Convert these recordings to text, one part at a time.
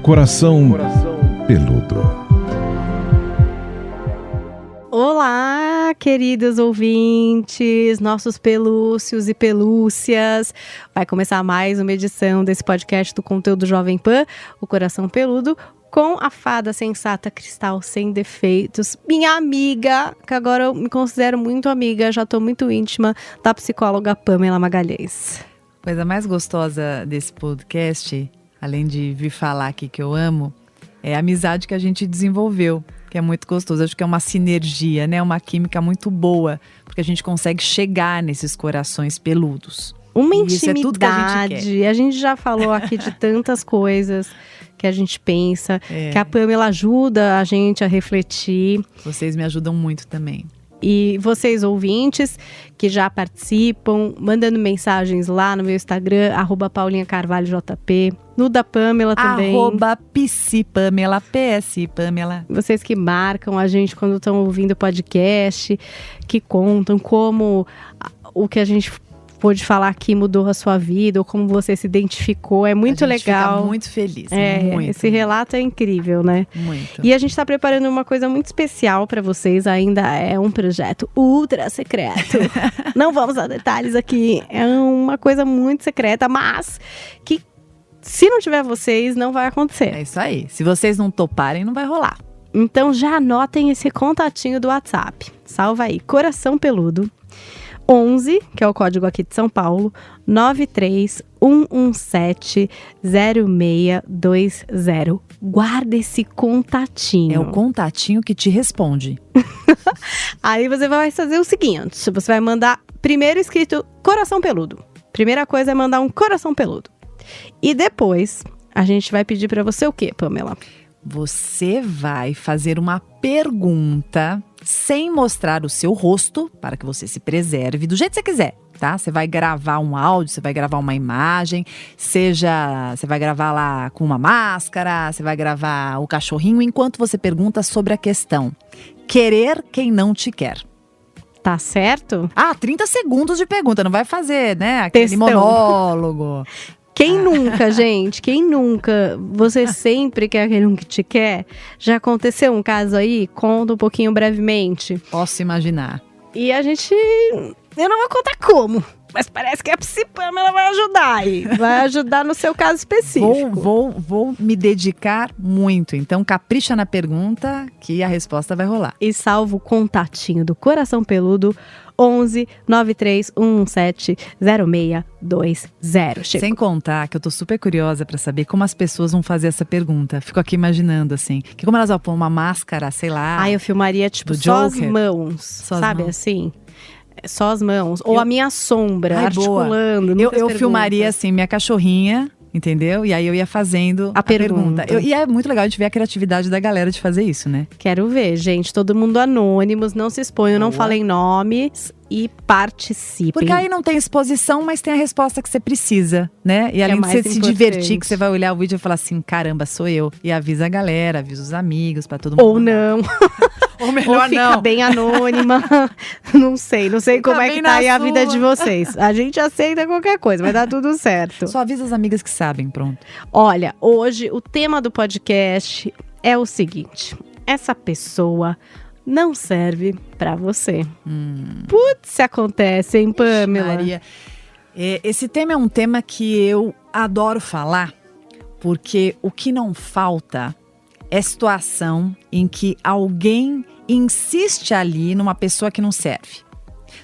Coração Peludo. Olá, queridos ouvintes, nossos pelúcios e pelúcias. Vai começar mais uma edição desse podcast do Conteúdo Jovem Pan, o Coração Peludo, com a fada sensata Cristal sem defeitos, minha amiga, que agora eu me considero muito amiga, já tô muito íntima, da psicóloga Pamela Magalhães. Coisa mais gostosa desse podcast, além de vir falar aqui que eu amo, é a amizade que a gente desenvolveu, que é muito gostoso. Acho que é uma sinergia, né? Uma química muito boa, porque a gente consegue chegar nesses corações peludos. Uma intimidade. Isso é tudo que a gente quer. A gente já falou aqui de tantas coisas que a gente pensa, que a Pamela ajuda a gente a refletir. Vocês me ajudam muito também. E vocês ouvintes que já participam, mandando mensagens lá no meu Instagram, @paulinhacarvalhojp, no da Pamela também. @psipamela, psipamela. Vocês que marcam a gente quando estão ouvindo o podcast, que contam como o que a gente pôde falar aqui mudou a sua vida, ou como você se identificou, é muito legal. Fica muito feliz, muito. Esse relato é incrível, né? Muito. E a gente está preparando uma coisa muito especial para vocês, ainda é um projeto ultra secreto. Não vamos dar detalhes aqui, é uma coisa muito secreta, mas que se não tiver vocês, não vai acontecer. É isso aí, se vocês não toparem, não vai rolar. Então já anotem esse contatinho do WhatsApp, salva aí, Coração Peludo. 11, que é o código aqui de São Paulo, 931170620. Guarda esse contatinho. É o contatinho que te responde. Aí você vai fazer o seguinte, você vai mandar primeiro escrito Coração Peludo. Primeira coisa é mandar um coração peludo. E depois, a gente vai pedir pra você o quê, Pamela? Você vai fazer uma pergunta sem mostrar o seu rosto, para que você se preserve do jeito que você quiser, tá? Você vai gravar um áudio, você vai gravar uma imagem, seja, você vai gravar lá com uma máscara, você vai gravar o cachorrinho, enquanto você pergunta sobre a questão. Querer quem não te quer. Tá certo? 30 segundos de pergunta, não vai fazer, né? Aquele Textão. Monólogo. Quem nunca, gente? Quem nunca? Você sempre quer aquele um que te quer? Já aconteceu um caso aí? Conta um pouquinho brevemente. Posso imaginar. E a gente... Eu não vou contar como, mas parece que a Psipamela vai ajudar aí. Vai ajudar no seu caso específico. Vou me dedicar muito. Então, capricha na pergunta que a resposta vai rolar. E salva o contatinho do Coração Peludo, 11 93117 0620. Sem contar que eu tô super curiosa pra saber como as pessoas vão fazer essa pergunta. Fico aqui imaginando, assim, que como elas vão pôr uma máscara, sei lá. Eu filmaria, tipo, só as mãos, sabe assim? Só as mãos. Ou a minha sombra, articulando. Eu filmaria, assim, minha cachorrinha, entendeu? E aí eu ia fazendo a pergunta. E é muito legal a gente ver a criatividade da galera de fazer isso, né? Quero ver, gente. Todo mundo anônimos, não se exponham, não falem nomes e participem. Porque aí não tem exposição, mas tem a resposta que você precisa, né? E além de você se divertir, que você vai olhar o vídeo e falar assim, caramba, sou eu. E avisa a galera, avisa os amigos, pra todo mundo. Ou não. Ou melhor ou fica bem anônima. Não sei como é que tá aí a vida de vocês. A gente aceita qualquer coisa, vai dar tudo certo. Só avisa as amigas que sabem, pronto. Olha, hoje o tema do podcast é o seguinte: essa pessoa não serve pra você. Putz, acontece, hein, Pamela? Maria. Esse tema é um tema que eu adoro falar, porque o que não falta é situação em que alguém insiste ali numa pessoa que não serve.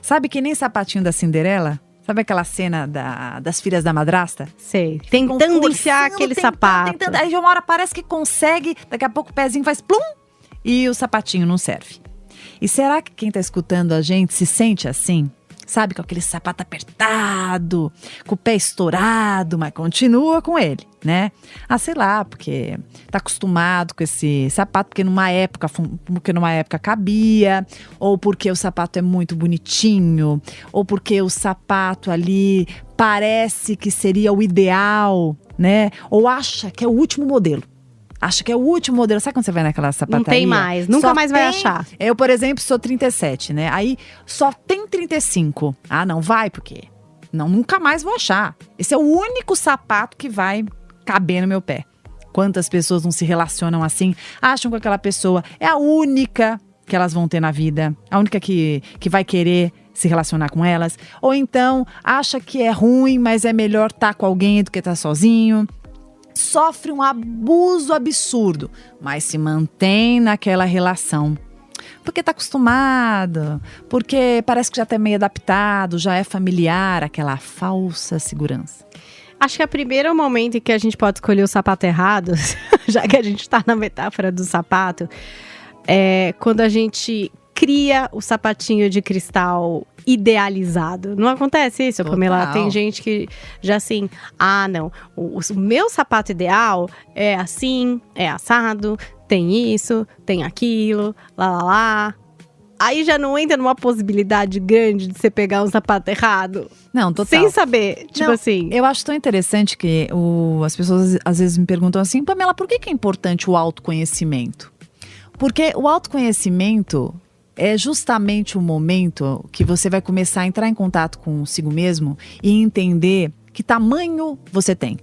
Sabe que nem Sapatinho da Cinderela? Sabe aquela cena das filhas da madrasta? Sei. Tentando enfiar aquele sapato. Aí de uma hora parece que consegue, daqui a pouco o pezinho faz plum e o sapatinho não serve. E será que quem tá escutando a gente se sente assim? Sabe, com aquele sapato apertado, com o pé estourado, mas continua com ele, né? Sei lá, porque tá acostumado com esse sapato, porque numa época cabia, ou porque o sapato é muito bonitinho, ou porque o sapato ali parece que seria o ideal, né? Ou acha que é o último modelo. Acha que é o último modelo. Sabe quando você vai naquela sapataria? Não tem mais, nunca mais vai achar. Eu, por exemplo, sou 37, né? Aí só tem 35. Não vai, porque nunca mais vou achar. Esse é o único sapato que vai caber no meu pé. Quantas pessoas não se relacionam assim, acham que aquela pessoa é a única que elas vão ter na vida, a única que vai querer se relacionar com elas, ou então acha que é ruim, mas é melhor estar com alguém do que estar sozinho. Sofre um abuso absurdo, mas se mantém naquela relação. Porque está acostumado, porque parece que já está meio adaptado, já é familiar, aquela falsa segurança. Acho que é o primeiro momento em que a gente pode escolher o sapato errado, já que a gente está na metáfora do sapato, é quando a gente cria o sapatinho de cristal idealizado. Não acontece isso, Pamela? Tem gente que já assim, não, o meu sapato ideal é assim, é assado, tem isso, tem aquilo, lá. Aí já não entra numa possibilidade grande de você pegar um sapato errado. Não, total. Sem saber, tipo assim. Eu acho tão interessante que as pessoas às vezes me perguntam assim, Pamela, por que é importante o autoconhecimento? Porque o autoconhecimento é justamente o momento que você vai começar a entrar em contato consigo mesmo e entender que tamanho você tem.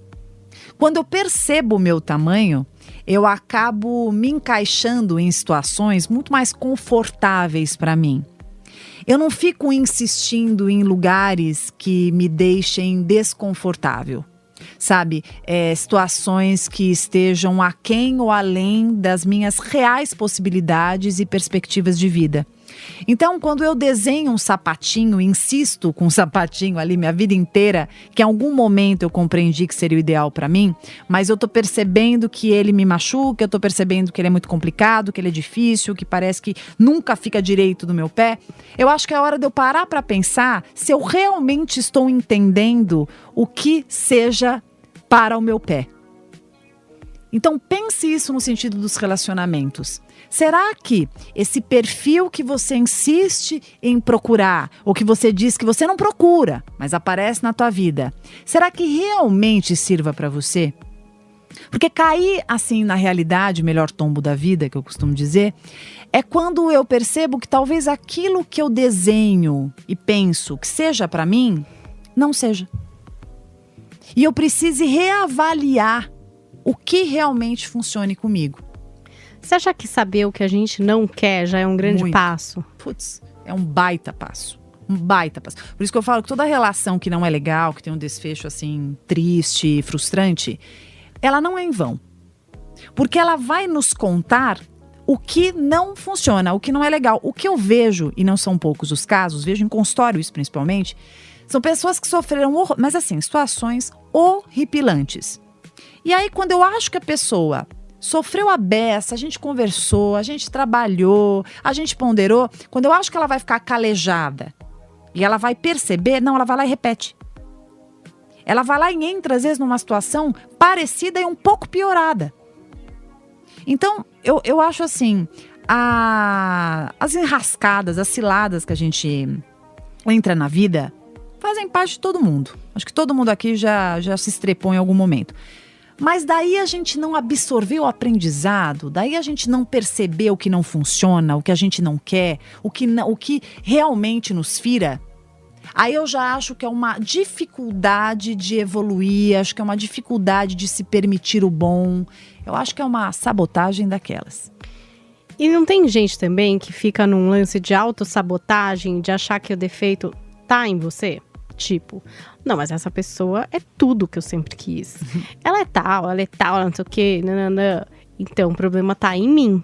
Quando eu percebo o meu tamanho, eu acabo me encaixando em situações muito mais confortáveis para mim. Eu não fico insistindo em lugares que me deixem desconfortável. Sabe, situações que estejam aquém ou além das minhas reais possibilidades e perspectivas de vida. Então, quando eu desenho um sapatinho, insisto com um sapatinho ali minha vida inteira, que em algum momento eu compreendi que seria o ideal para mim, mas eu tô percebendo que ele me machuca, eu tô percebendo que ele é muito complicado, que ele é difícil, que parece que nunca fica direito do meu pé, eu acho que é hora de eu parar para pensar se eu realmente estou entendendo o que seja para o meu pé. Então pense isso no sentido dos relacionamentos. Será que esse perfil que você insiste em procurar, ou que você diz que você não procura, mas aparece na tua vida, será que realmente sirva para você? Porque cair assim na realidade, melhor tombo da vida, que eu costumo dizer, é quando eu percebo que talvez aquilo que eu desenho e penso que seja para mim, não seja. E eu precise reavaliar o que realmente funcione comigo. Você acha que saber o que a gente não quer já é um grande passo? Putz, é um baita passo. Um baita passo. Por isso que eu falo que toda relação que não é legal, que tem um desfecho assim triste, frustrante, ela não é em vão. Porque ela vai nos contar o que não funciona, o que não é legal. O que eu vejo, e não são poucos os casos, vejo em consultório isso principalmente, são pessoas que sofreram, mas assim, situações horripilantes. E aí, quando eu acho que a pessoa sofreu a beça, a gente conversou, a gente trabalhou, a gente ponderou, quando eu acho que ela vai ficar calejada e ela vai perceber, não, ela vai lá e repete. Ela vai lá e entra, às vezes, numa situação parecida e um pouco piorada. Então, eu acho assim, as enrascadas, as ciladas que a gente entra na vida fazem parte de todo mundo. Acho que todo mundo aqui já se estrepou em algum momento. Mas daí a gente não absorveu o aprendizado, daí a gente não percebeu o que não funciona, o que a gente não quer, o que realmente nos fira. Aí eu já acho que é uma dificuldade de evoluir, acho que é uma dificuldade de se permitir o bom. Eu acho que é uma sabotagem daquelas. E não tem gente também que fica num lance de autossabotagem, de achar que o defeito tá em você? Tipo, não, mas essa pessoa é tudo que eu sempre quis. Ela é tal, não sei o quê, nananã. Então, o problema tá em mim.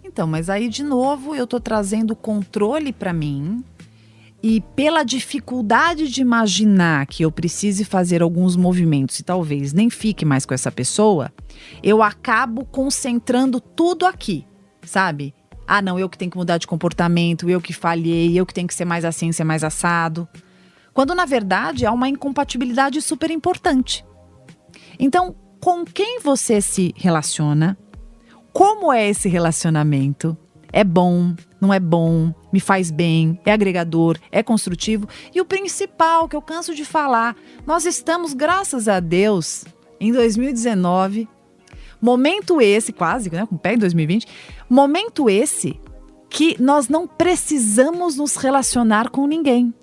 Então, mas aí, de novo, eu tô trazendo o controle pra mim. E pela dificuldade de imaginar que eu precise fazer alguns movimentos e talvez nem fique mais com essa pessoa, eu acabo concentrando tudo aqui, sabe? Ah, não, eu que tenho que mudar de comportamento, eu que falhei, eu que tenho que ser mais assim, ser mais assado. Quando, na verdade, há uma incompatibilidade super importante. Então, com quem você se relaciona? Como é esse relacionamento? É bom? Não é bom? Me faz bem? É agregador? É construtivo? E o principal, que eu canso de falar, nós estamos, graças a Deus, em 2019, momento esse, quase, né, com o pé em 2020, momento esse que nós não precisamos nos relacionar com ninguém.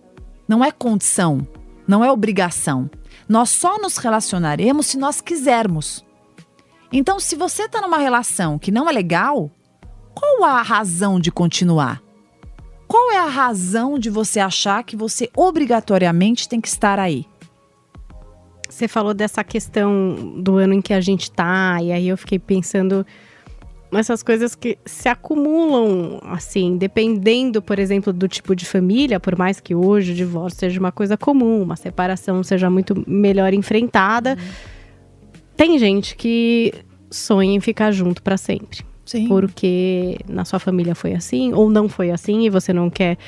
Não é condição, não é obrigação. Nós só nos relacionaremos se nós quisermos. Então, se você tá numa relação que não é legal, qual a razão de continuar? Qual é a razão de você achar que você obrigatoriamente tem que estar aí? Você falou dessa questão do ano em que a gente tá, e aí eu fiquei pensando nessas coisas que se acumulam, assim, dependendo, por exemplo, do tipo de família, por mais que hoje o divórcio seja uma coisa comum, uma separação seja muito melhor enfrentada, tem gente que sonha em ficar junto pra sempre. Sim. Porque na sua família foi assim, ou não foi assim, e você não quer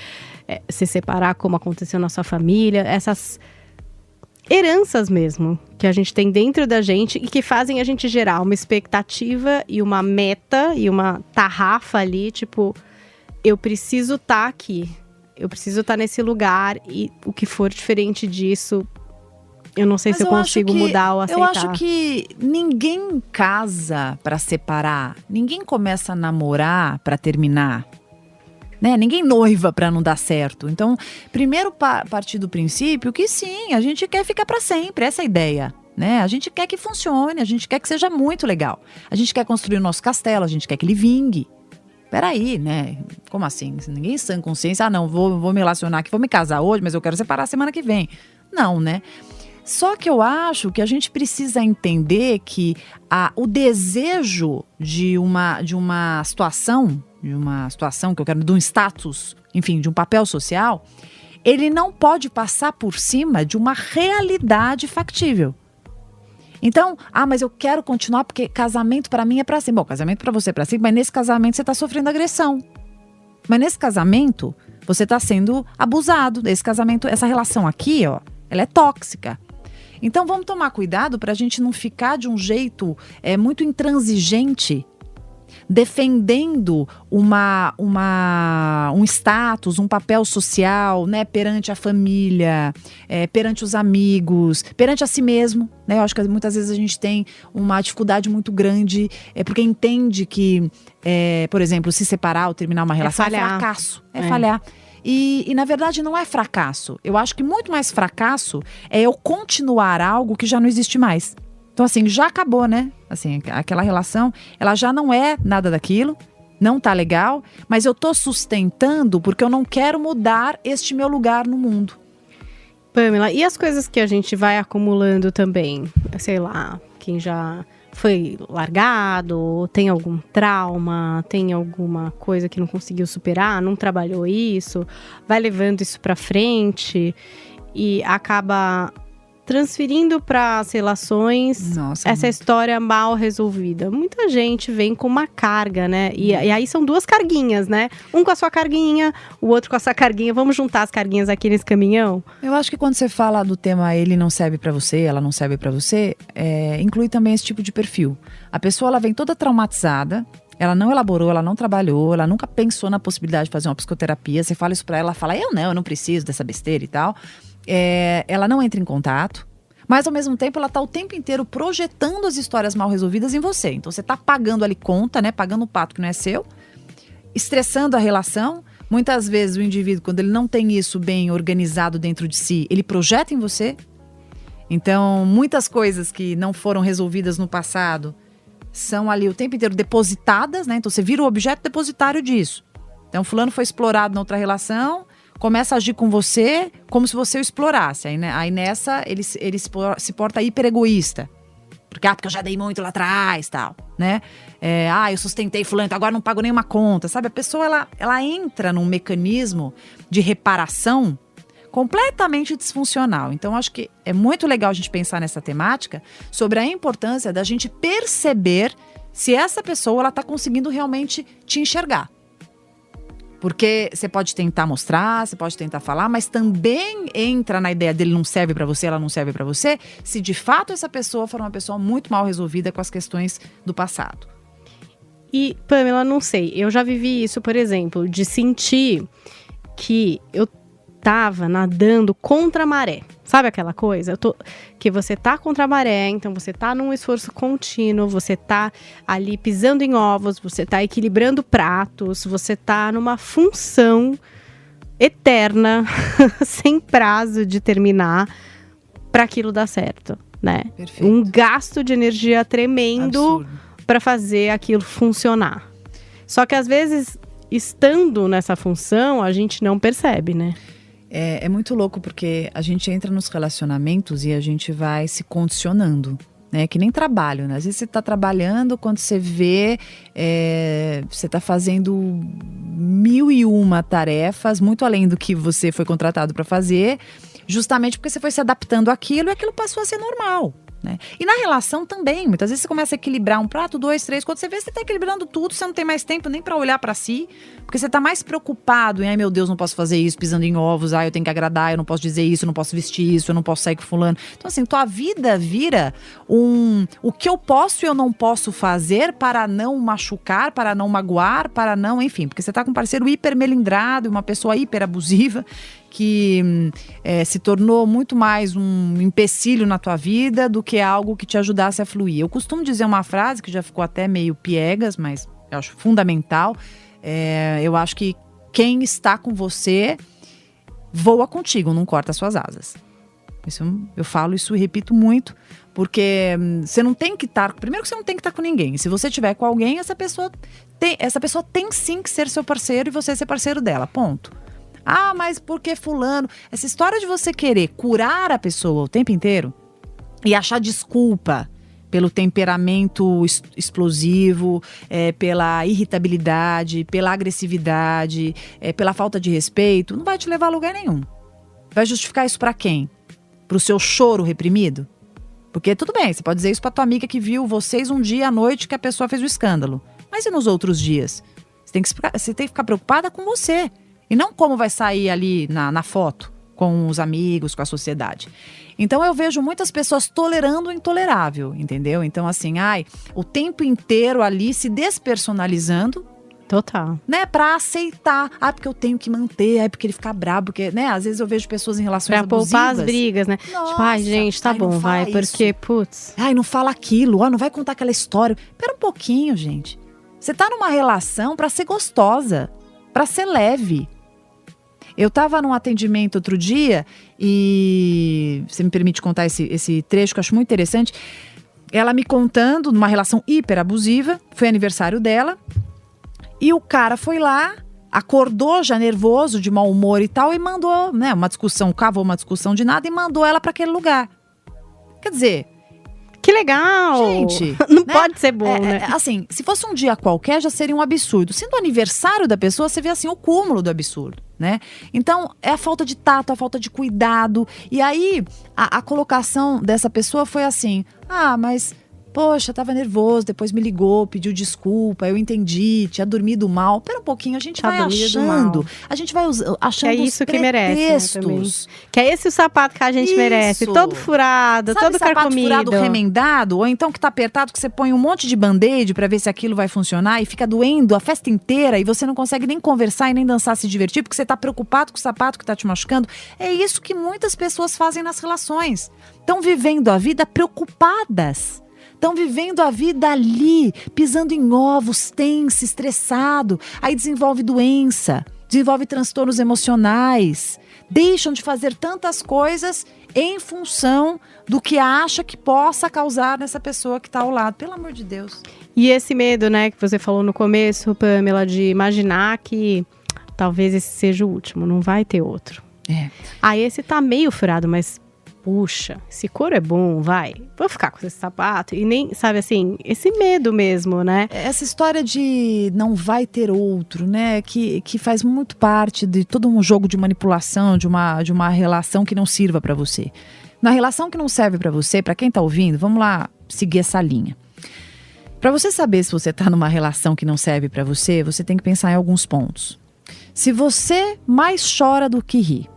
se separar como aconteceu na sua família. Essas heranças mesmo, que a gente tem dentro da gente e que fazem a gente gerar uma expectativa e uma meta e uma tarrafa ali, tipo, eu preciso estar aqui, eu preciso estar nesse lugar e o que for diferente disso, eu não sei se eu consigo mudar ou aceitar. Eu acho que ninguém casa pra separar, ninguém começa a namorar pra terminar. Né? Ninguém noiva pra não dar certo. Então, primeiro partir do princípio que sim, a gente quer ficar pra sempre, essa é a ideia. Né? A gente quer que funcione, a gente quer que seja muito legal. A gente quer construir o nosso castelo, a gente quer que ele vingue. Peraí, né? Como assim? Ninguém sã consciência, não, vou me relacionar aqui, vou me casar hoje, mas eu quero separar semana que vem. Não, né? Só que eu acho que a gente precisa entender que o desejo de uma situação que eu quero, de um status, enfim, de um papel social, ele não pode passar por cima de uma realidade factível. Então, mas eu quero continuar porque casamento pra mim é pra sempre. Bom, casamento pra você é pra sempre, mas nesse casamento você tá sofrendo agressão. Mas nesse casamento, você tá sendo abusado. Esse casamento, essa relação aqui, ó, ela é tóxica. Então, vamos tomar cuidado pra gente não ficar de um jeito muito intransigente, defendendo um status, um papel social, né, perante a família, perante os amigos, perante a si mesmo, né? Eu acho que muitas vezes a gente tem uma dificuldade muito grande, porque entende que, por exemplo, se separar ou terminar uma relação é fracasso, falhar. E na verdade não é fracasso. Eu acho que muito mais fracasso é eu continuar algo que já não existe mais. Então, assim, já acabou, né? Assim, aquela relação, ela já não é nada daquilo, não tá legal, mas eu tô sustentando porque eu não quero mudar este meu lugar no mundo. Pamela, e as coisas que a gente vai acumulando também? Sei lá, quem já foi largado, tem algum trauma, tem alguma coisa que não conseguiu superar, não trabalhou isso, vai levando isso pra frente e acaba transferindo para as relações essa história mal resolvida. Muita gente vem com uma carga, né? E aí são duas carguinhas, né? Um com a sua carguinha, o outro com a sua carguinha. Vamos juntar as carguinhas aqui nesse caminhão? Eu acho que quando você fala do tema ele não serve para você, ela não serve para você, inclui também esse tipo de perfil. A pessoa, ela vem toda traumatizada, ela não elaborou, ela não trabalhou, ela nunca pensou na possibilidade de fazer uma psicoterapia. Você fala isso pra ela, ela fala, eu não preciso dessa besteira e tal. Ela não entra em contato, mas ao mesmo tempo ela tá o tempo inteiro projetando as histórias mal resolvidas em você. Então você tá pagando ali conta, né? Pagando o pato que não é seu, estressando a relação. Muitas vezes o indivíduo, quando ele não tem isso bem organizado dentro de si, ele projeta em você. Então muitas coisas que não foram resolvidas no passado são ali o tempo inteiro depositadas, né? Então você vira o objeto depositário disso. Então fulano foi explorado na outra relação, começa a agir com você como se você o explorasse. Aí nessa, ele se porta hiper egoísta. Porque eu já dei muito lá atrás, tal, né? Eu sustentei fulano, agora não pago nenhuma conta, sabe? A pessoa, ela entra num mecanismo de reparação completamente disfuncional. Então, acho que é muito legal a gente pensar nessa temática sobre a importância da gente perceber se essa pessoa, ela tá conseguindo realmente te enxergar. Porque você pode tentar mostrar, você pode tentar falar, mas também entra na ideia dele não serve pra você, ela não serve pra você, se de fato essa pessoa for uma pessoa muito mal resolvida com as questões do passado. E, Pamela, não sei, eu já vivi isso, por exemplo, de sentir que eu tava nadando contra a maré. Sabe aquela coisa? Que você tá contra a maré, então você tá num esforço contínuo, você tá ali pisando em ovos, você tá equilibrando pratos, você tá numa função eterna, sem prazo de terminar, para aquilo dar certo, né? Perfeito. Um gasto de energia tremendo para fazer aquilo funcionar. Só que às vezes, estando nessa função, a gente não percebe, né? É muito louco porque a gente entra nos relacionamentos e a gente vai se condicionando, né? Que nem trabalho, né? Às vezes você tá trabalhando, quando você vê, você tá fazendo 1001 tarefas, muito além do que você foi contratado para fazer, justamente porque você foi se adaptando àquilo e aquilo passou a ser normal. Né? E na relação também, muitas vezes você começa a equilibrar um prato, 2, 3, quando você vê, você tá equilibrando tudo, você não tem mais tempo nem pra olhar pra si, porque você tá mais preocupado em, ai meu Deus, não posso fazer isso, pisando em ovos, ai eu tenho que agradar, eu não posso dizer isso, eu não posso vestir isso, eu não posso sair com fulano. Então assim, tua vida vira o que eu posso e eu não posso fazer para não machucar, para não magoar, para não, enfim, porque você tá com um parceiro hiper melindrado, uma pessoa hiper abusiva, que se tornou muito mais um empecilho na tua vida do que algo que te ajudasse a fluir. Eu costumo dizer uma frase que já ficou até meio piegas, mas eu acho fundamental. Eu acho que quem está com você voa contigo, não corta as suas asas. Eu falo isso e repito muito, porque você não tem que estar... Primeiro que você não tem que estar com ninguém. Se você estiver com alguém, essa pessoa tem sim que ser seu parceiro e você ser parceiro dela, ponto. Ah, mas por que fulano? Essa história de você querer curar a pessoa o tempo inteiro e achar desculpa pelo temperamento explosivo, pela irritabilidade, pela agressividade, pela falta de respeito, não vai te levar a lugar nenhum. Vai justificar isso pra quem? Pro seu choro reprimido? Porque tudo bem, você pode dizer isso pra tua amiga que viu vocês um dia à noite que a pessoa fez o escândalo. Mas e nos outros dias? Você tem que ficar preocupada com você. E não como vai sair ali na foto, com os amigos, com a sociedade. Então eu vejo muitas pessoas tolerando o intolerável, entendeu? Então assim, o tempo inteiro ali se despersonalizando. Total. Né, pra aceitar. Porque eu tenho que manter, porque ele fica brabo, porque, né, às vezes eu vejo pessoas em relações abusivas. Pra poupar as brigas, né? Nossa, tipo, gente, tá bom, vai, porque, putz. Não fala aquilo, não vai contar aquela história. Pera um pouquinho, gente. Você tá numa relação pra ser gostosa, pra ser leve. Eu estava num atendimento outro dia e você me permite contar esse trecho que eu acho muito interessante. Ela me contando numa relação hiper abusiva, foi aniversário dela e o cara foi lá, acordou já nervoso, de mau humor e tal e mandou, né, cavou uma discussão de nada e mandou ela para aquele lugar. Quer dizer... Que legal! Gente, não pode ser bom, né? Assim, se fosse um dia qualquer, já seria um absurdo. Sendo aniversário da pessoa, você vê assim o cúmulo do absurdo, né? Então, é a falta de tato, a falta de cuidado. E aí, a colocação dessa pessoa foi assim, mas... Poxa, tava nervoso, depois me ligou, pediu desculpa, eu entendi, tinha dormido mal. Pera um pouquinho, a gente vai achando. A gente vai achando que é isso que merece, né, que é esse o sapato que a gente merece. Todo furado, sabe, todo carcomido. Sabe sapato furado remendado? Ou então que tá apertado, que você põe um monte de band-aid pra ver se aquilo vai funcionar e fica doendo a festa inteira e você não consegue nem conversar e nem dançar, se divertir, porque você tá preocupado com o sapato que tá te machucando. É isso que muitas pessoas fazem nas relações. Estão vivendo a vida preocupadas. Estão vivendo a vida ali, pisando em ovos, tenso, estressado. Aí desenvolve doença, desenvolve transtornos emocionais. Deixam de fazer tantas coisas em função do que acha que possa causar nessa pessoa que está ao lado. Pelo amor de Deus. E esse medo, né, que você falou no começo, Pamela, de imaginar que talvez esse seja o último, não vai ter outro. Esse tá meio furado, mas... Puxa, esse couro é bom, vou ficar com esse sapato. E nem, sabe assim, esse medo mesmo, né? Essa história de não vai ter outro, né? Que faz muito parte de todo um jogo de manipulação, de uma relação que não sirva pra você. Na relação que não serve pra você, pra quem tá ouvindo, vamos lá seguir essa linha. Pra você saber se você tá numa relação que não serve pra você, você tem que pensar em alguns pontos. Se você mais chora do que ri,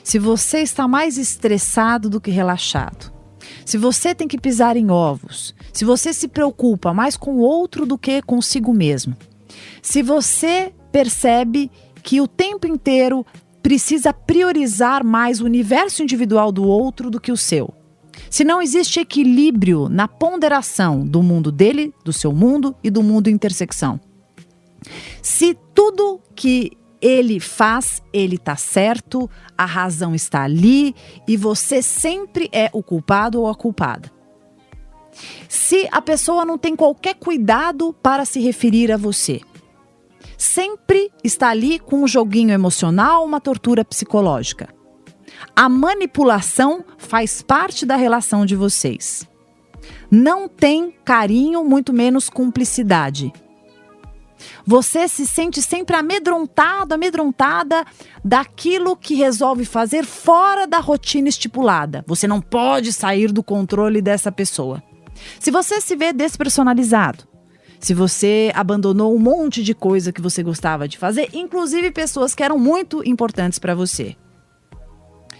se você está mais estressado do que relaxado, se você tem que pisar em ovos, se você se preocupa mais com o outro do que consigo mesmo, se você percebe que o tempo inteiro precisa priorizar mais o universo individual do outro do que o seu, se não existe equilíbrio na ponderação do mundo dele, do seu mundo e do mundo intersecção, se tudo que ele faz, ele tá certo, a razão está ali e você sempre é o culpado ou a culpada. Se a pessoa não tem qualquer cuidado para se referir a você, sempre está ali com um joguinho emocional, uma tortura psicológica. A manipulação faz parte da relação de vocês. Não tem carinho, muito menos cumplicidade. Você se sente sempre amedrontada daquilo que resolve fazer fora da rotina estipulada. Você não pode sair do controle dessa pessoa. Se você se vê despersonalizado, se você abandonou um monte de coisa que você gostava de fazer, inclusive pessoas que eram muito importantes para você,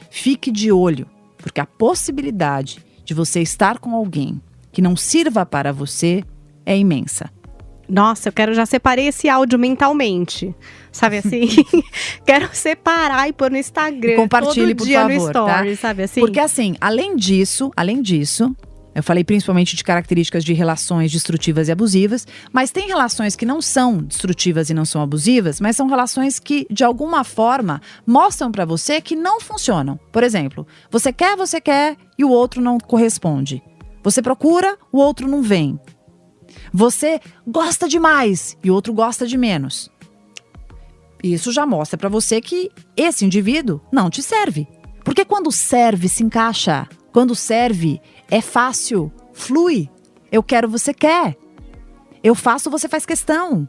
fique de olho, porque a possibilidade de você estar com alguém que não sirva para você é imensa. Nossa, já separei esse áudio mentalmente. Sabe assim? Quero separar e pôr no Instagram. Compartilhe, todo dia por favor, no story, tá? sabe assim? Porque assim, além disso, eu falei principalmente de características de relações destrutivas e abusivas, mas tem relações que não são destrutivas e não são abusivas, mas são relações que, de alguma forma, mostram pra você que não funcionam. Por exemplo, você quer e o outro não corresponde. Você procura, o outro não vem. Você gosta demais e o outro gosta de menos. Isso já mostra pra você que esse indivíduo não te serve. Porque quando serve, se encaixa. Quando serve, é fácil, flui. Eu quero, você quer. Eu faço, você faz questão.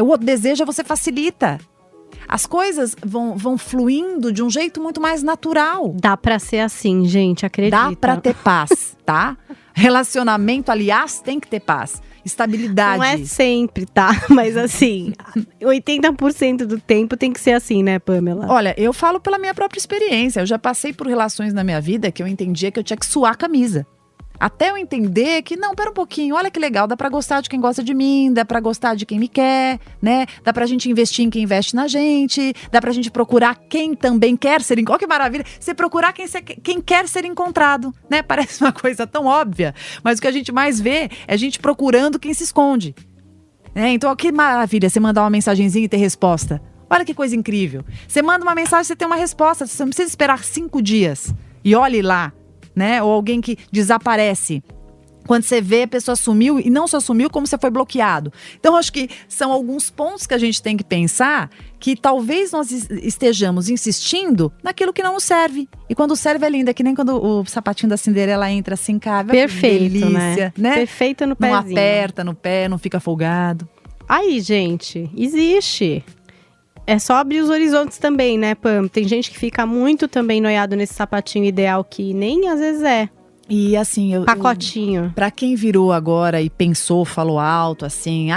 O outro deseja, você facilita. As coisas vão fluindo de um jeito muito mais natural. Dá pra ser assim, gente, acredita. Dá pra ter paz, tá? Relacionamento, aliás, tem que ter paz. Estabilidade. Não é sempre, tá? Mas assim, 80% do tempo tem que ser assim, né, Pamela? Olha, eu falo pela minha própria experiência. Eu já passei por relações na minha vida que eu entendia que eu tinha que suar a camisa. Até eu entender que, não, pera um pouquinho, olha que legal, dá pra gostar de quem gosta de mim, dá pra gostar de quem me quer, né? Dá pra gente investir em quem investe na gente, dá pra gente procurar quem também quer ser, olha que maravilha, você procurar quem quer ser encontrado, né? Parece uma coisa tão óbvia, mas o que a gente mais vê é a gente procurando quem se esconde. Então, que maravilha você mandar uma mensagenzinha e ter resposta. Olha que coisa incrível. Você manda uma mensagem e você tem uma resposta, você não precisa esperar 5 dias e olhe lá. Né? Ou alguém que desaparece. Quando você vê, a pessoa sumiu e não só sumiu, como você foi bloqueado. Então, acho que são alguns pontos que a gente tem que pensar que talvez nós estejamos insistindo naquilo que não nos serve. E quando serve é lindo, é que nem quando o sapatinho da Cinderela entra assim, cabe. Perfeito, delícia, né? Perfeito no pezinho. Não aperta no pé, não fica folgado. Aí, gente, existe. É só abrir os horizontes também, né, Pam? Tem gente que fica muito também noiado nesse sapatinho ideal que nem às vezes é. E assim, pacotinho. Pra quem virou agora e pensou, falou alto assim,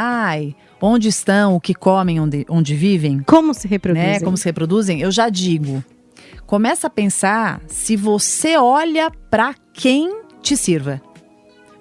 onde estão, o que comem, onde vivem? Como se reproduzem? Né? Como se reproduzem? Eu já digo, começa a pensar se você olha pra quem te sirva.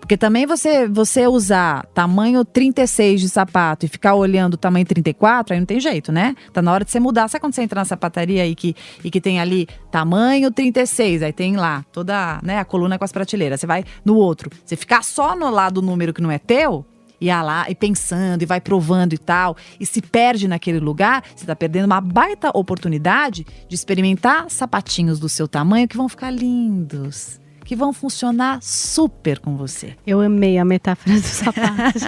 Porque também você usar tamanho 36 de sapato e ficar olhando o tamanho 34, aí não tem jeito, né? Tá na hora de você mudar. Sabe quando você entra na sapataria e que tem ali tamanho 36, aí tem lá toda, né, a coluna com as prateleiras. Você vai no outro. Você ficar só no lado do número que não é teu, e lá e pensando, e vai provando e tal, e se perde naquele lugar, você tá perdendo uma baita oportunidade de experimentar sapatinhos do seu tamanho que vão ficar lindos. Que vão funcionar super com você. Eu amei a metáfora do sapato.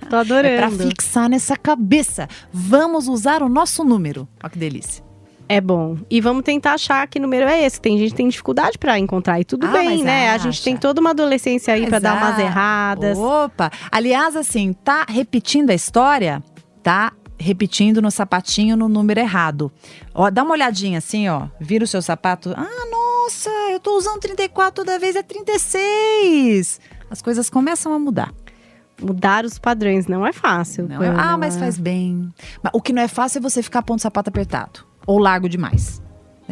Tô adorando. É pra fixar nessa cabeça. Vamos usar o nosso número. Olha que delícia. É bom. E vamos tentar achar que número é esse. Tem gente que tem dificuldade pra encontrar. E tudo bem, né? A gente tem toda uma adolescência aí pra dar umas erradas. Opa! Aliás, assim, tá repetindo a história? Tá repetindo no sapatinho no número errado. Ó, dá uma olhadinha assim, ó. Vira o seu sapato. Nossa, eu tô usando 34 toda vez, é 36. As coisas começam a mudar. Mudar os padrões não é fácil. Não mas faz bem. Mas o que não é fácil é você ficar pondo sapato apertado. Ou largo demais.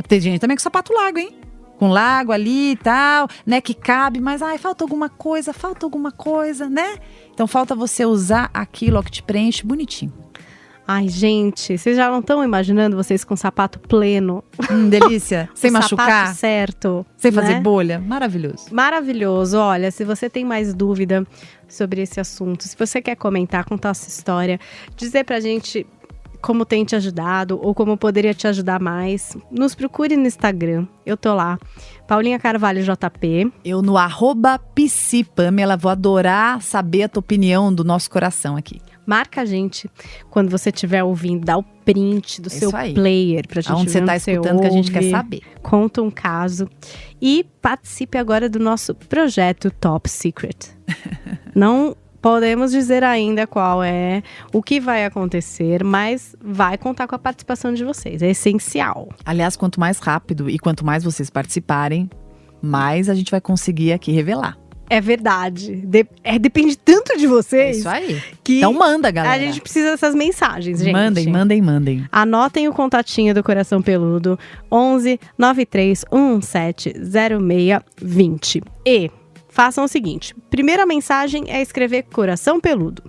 Tem gente também com sapato largo, hein? Com largo ali e tal, né? Que cabe, mas falta alguma coisa, né? Então falta você usar aquilo que te preenche bonitinho. Ai, gente, vocês já não estão imaginando vocês com sapato pleno? Delícia. Sem machucar. Sapato certo. Sem fazer bolha. Maravilhoso. Maravilhoso. Olha, se você tem mais dúvida sobre esse assunto, se você quer comentar, contar a sua história, dizer pra gente como tem te ajudado ou como poderia te ajudar mais, nos procure no Instagram. Eu tô lá, Paulinha Carvalho JP. Eu no @psipamela, vou adorar saber a tua opinião do nosso coração aqui. Marca a gente quando você estiver ouvindo, dá o print do seu player pra gente aonde ver você tá onde escutando que a gente quer saber. Conta um caso e participe agora do nosso projeto Top Secret. Não podemos dizer ainda qual é, o que vai acontecer, mas vai contar com a participação de vocês, é essencial. Aliás, quanto mais rápido e quanto mais vocês participarem, mais a gente vai conseguir aqui revelar. É verdade. Depende tanto de vocês. É isso aí. Que então manda, galera. A gente precisa dessas mensagens, gente. Mandem. Anotem o contatinho do Coração Peludo. 11 93 117 0620. E façam o seguinte. Primeira mensagem é escrever Coração Peludo.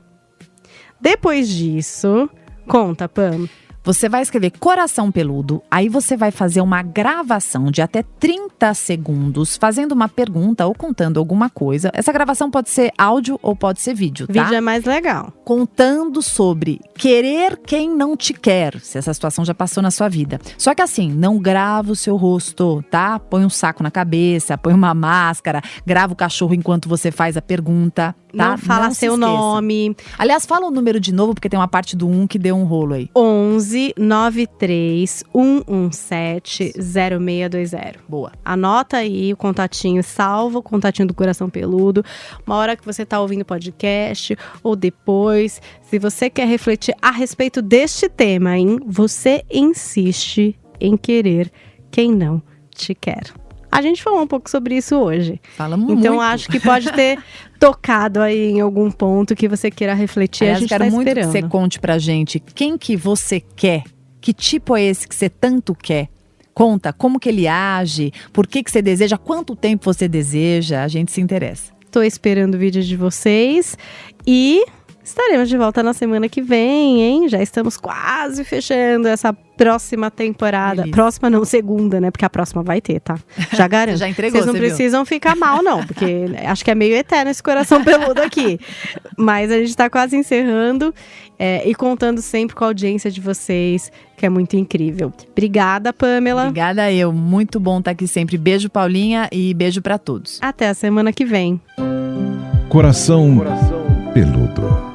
Depois disso, conta, Pam. Você vai escrever Coração Peludo, aí você vai fazer uma gravação de até 30 segundos, fazendo uma pergunta ou contando alguma coisa. Essa gravação pode ser áudio ou pode ser vídeo, tá? Vídeo é mais legal. Contando sobre querer quem não te quer, se essa situação já passou na sua vida. Só que assim, não grava o seu rosto, tá? Põe um saco na cabeça, põe uma máscara, grava o cachorro enquanto você faz a pergunta, tá? Não fala seu nome. Aliás, fala o número de novo, porque tem uma parte do 1 que deu um rolo aí. 11 93 117 0620. Boa. Anota aí o contatinho, salva o contatinho do Coração Peludo. Uma hora que você tá ouvindo o podcast ou depois, se você quer refletir a respeito deste tema, hein? Você insiste em querer quem não te quer. A gente falou um pouco sobre isso hoje. Falamos muito. Então acho que pode ter tocado aí em algum ponto que você queira refletir. Aliás, a gente quero tá muito esperando. que você conte pra gente quem que você quer, que tipo é esse que você tanto quer. Conta como que ele age, por que você deseja, quanto tempo você deseja, a gente se interessa. Tô esperando o vídeo de vocês e estaremos de volta na semana que vem, hein? Já estamos quase fechando essa próxima temporada. Delícia. Próxima não, segunda, né? Porque a próxima vai ter, tá? Já garanto. Você já entregou, Vocês não você viu? precisam ficar mal, não. Porque acho que é meio eterno esse Coração Peludo aqui. Mas a gente tá quase encerrando e contando sempre com a audiência de vocês, que é muito incrível. Obrigada, Pamela. Obrigada eu, muito bom estar aqui sempre. Beijo, Paulinha, e beijo pra todos. Até a semana que vem. Coração Peludo.